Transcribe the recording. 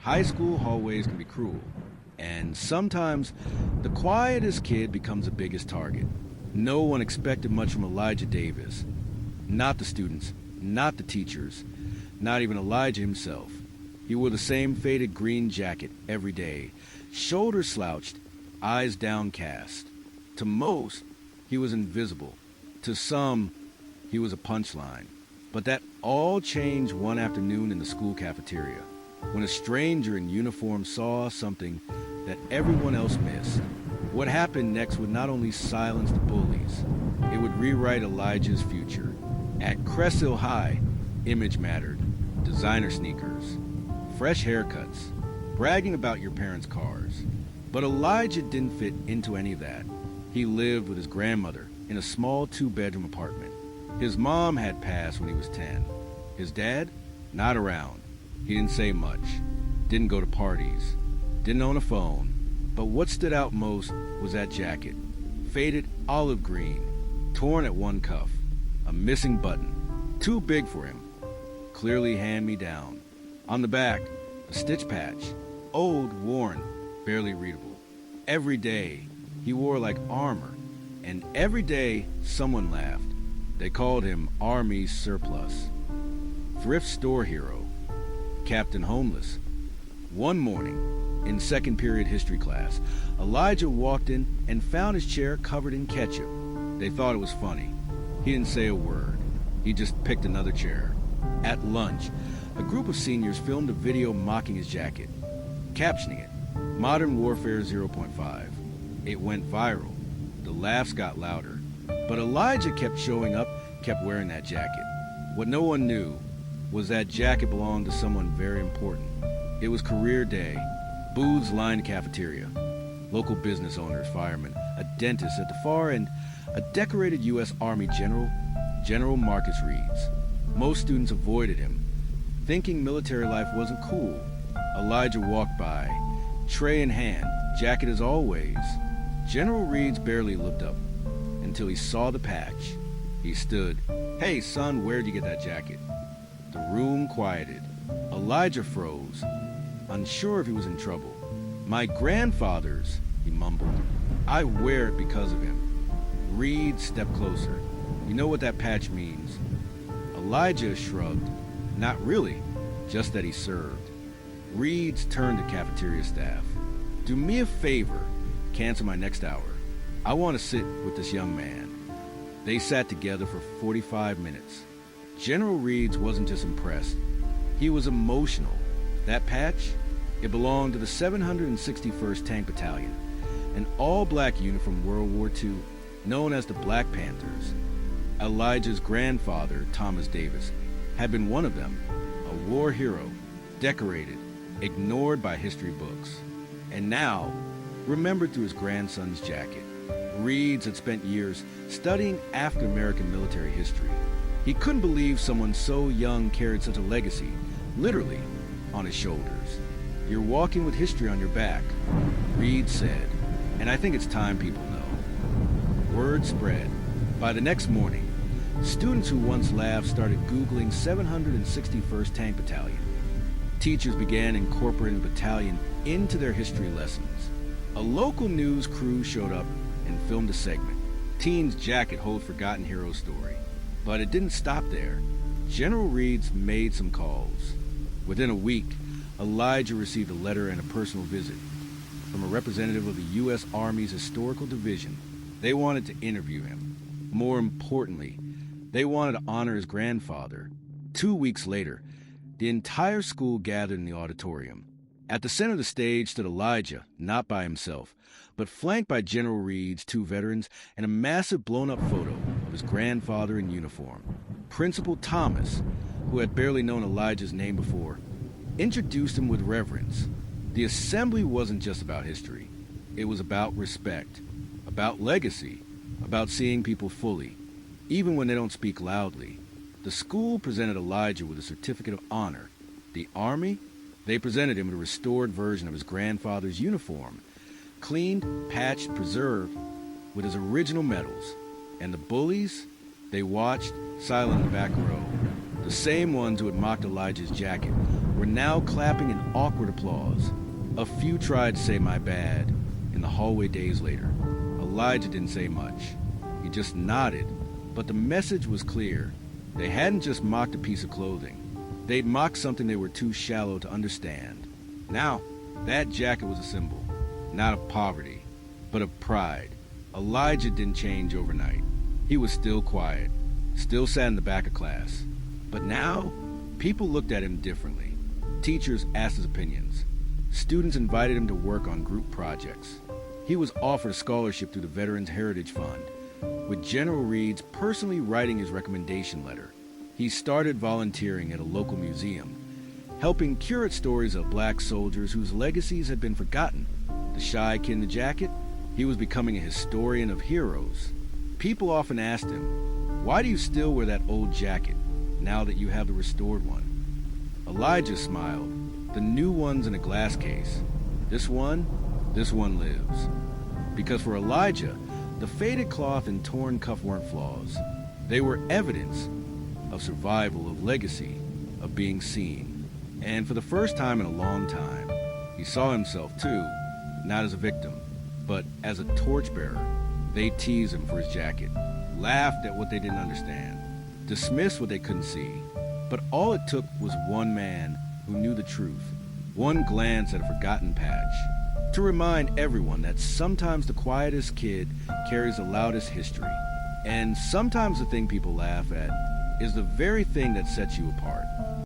High school hallways can be cruel, and sometimes the quietest kid becomes the biggest target. No one expected much from Elijah Davis. Not the students, not the teachers, not even Elijah himself. He wore the same faded green jacket every day, shoulders slouched, eyes downcast. To most, he was invisible. To some, he was a punchline. But that all changed one afternoon in the school cafeteria, when a stranger in uniform saw something that everyone else missed. What happened next would not only silence the bullies, it would rewrite Elijah's future. At Crest Hill High, image mattered, designer sneakers, fresh haircuts, bragging about your parents' cars. But Elijah didn't fit into any of that. He lived with his grandmother in a small 2-bedroom apartment. His mom had passed when he was 10. His dad? Not around. He didn't say much, didn't go to parties, didn't own a phone. But what stood out most was that jacket. Faded olive green, torn at one cuff, a missing button, too big for him, clearly hand-me-down. On the back, a stitch patch, old, worn, barely readable. Every day, he wore like armor, and every day someone laughed. They called him Army Surplus, thrift store hero, Captain Homeless. One morning, in second period history class, Elijah walked in and found his chair covered in ketchup. They thought it was funny. He didn't say a word. He just picked another chair. At lunch, a group of seniors filmed a video mocking his jacket, captioning it, Modern Warfare 0.5. It went viral. The laughs got louder. But Elijah kept showing up, kept wearing that jacket. What no one knew was that jacket belonged to someone very important. It was career day. Booths lined the cafeteria. Local business owners, firemen, a dentist at the far end, a decorated U.S. Army general, General Marcus Reeds. Most students avoided him, thinking military life wasn't cool. Elijah walked by, tray in hand, jacket as always. General Reeds barely looked up until he saw the patch. He stood. "Hey, son, where'd you get that jacket?" The room quieted. Elijah froze, unsure if he was in trouble. "My grandfather's," he mumbled. "I wear it because of him." Reed stepped closer. "You know what that patch means?" Elijah shrugged. "Not really, just that he served." Reeds turned to cafeteria staff. "Do me a favor, cancel my next hour. I want to sit with this young man." They sat together for 45 minutes. General Reeds wasn't just impressed. He was emotional. That patch, it belonged to the 761st Tank Battalion, an all-black unit from World War II, known as the Black Panthers. Elijah's grandfather, Thomas Davis, had been one of them, a war hero, decorated, ignored by history books, and now remembered through his grandson's jacket. Reeds had spent years studying African-American military history. He couldn't believe someone so young carried such a legacy, literally, on his shoulders. "You're walking with history on your back," Reed said, "and I think it's time people know." Word spread. By the next morning, students who once laughed started Googling 761st Tank Battalion. Teachers began incorporating the battalion into their history lessons. A local news crew showed up and filmed a segment, Teen's Jacket Holds Forgotten Hero Story. But it didn't stop there. General Reeds made some calls. Within a week, Elijah received a letter and a personal visit from a representative of the U.S. Army's Historical Division. They wanted to interview him. More importantly, they wanted to honor his grandfather. 2 weeks later, the entire school gathered in the auditorium. At the center of the stage stood Elijah, not by himself, but flanked by General Reeds, 2 veterans, and a massive blown-up photo of his grandfather in uniform. Principal Thomas, who had barely known Elijah's name before, introduced him with reverence. The assembly wasn't just about history. It was about respect, about legacy, about seeing people fully, even when they don't speak loudly. The school presented Elijah with a certificate of honor. The Army, they presented him with a restored version of his grandfather's uniform, cleaned, patched, preserved, with his original medals. And the bullies, they watched, silent in the back row. The same ones who had mocked Elijah's jacket, were now clapping in awkward applause. A few tried to say my bad in the hallway days later. Elijah didn't say much. He just nodded, but the message was clear. They hadn't just mocked a piece of clothing. They'd mocked something they were too shallow to understand. Now, that jacket was a symbol, not of poverty, but of pride. Elijah didn't change overnight. He was still quiet, still sat in the back of class. But now, people looked at him differently. Teachers asked his opinions. Students invited him to work on group projects. He was offered a scholarship through the Veterans Heritage Fund, with General Reeds personally writing his recommendation letter. He started volunteering at a local museum, helping curate stories of black soldiers whose legacies had been forgotten. The shy kid in the jacket, he was becoming a historian of heroes. People often asked him, "Why do you still wear that old jacket, now that you have the restored one?" Elijah smiled. "The new one's in a glass case. This one lives." Because for Elijah, the faded cloth and torn cuff weren't flaws. They were evidence of survival, of legacy, of being seen. And for the first time in a long time, he saw himself too, not as a victim, but as a torchbearer. They teased him for his jacket, laughed at what they didn't understand, dismissed what they couldn't see. But all it took was one man who knew the truth, one glance at a forgotten patch, to remind everyone that sometimes the quietest kid carries the loudest history. And sometimes the thing people laugh at is the very thing that sets you apart.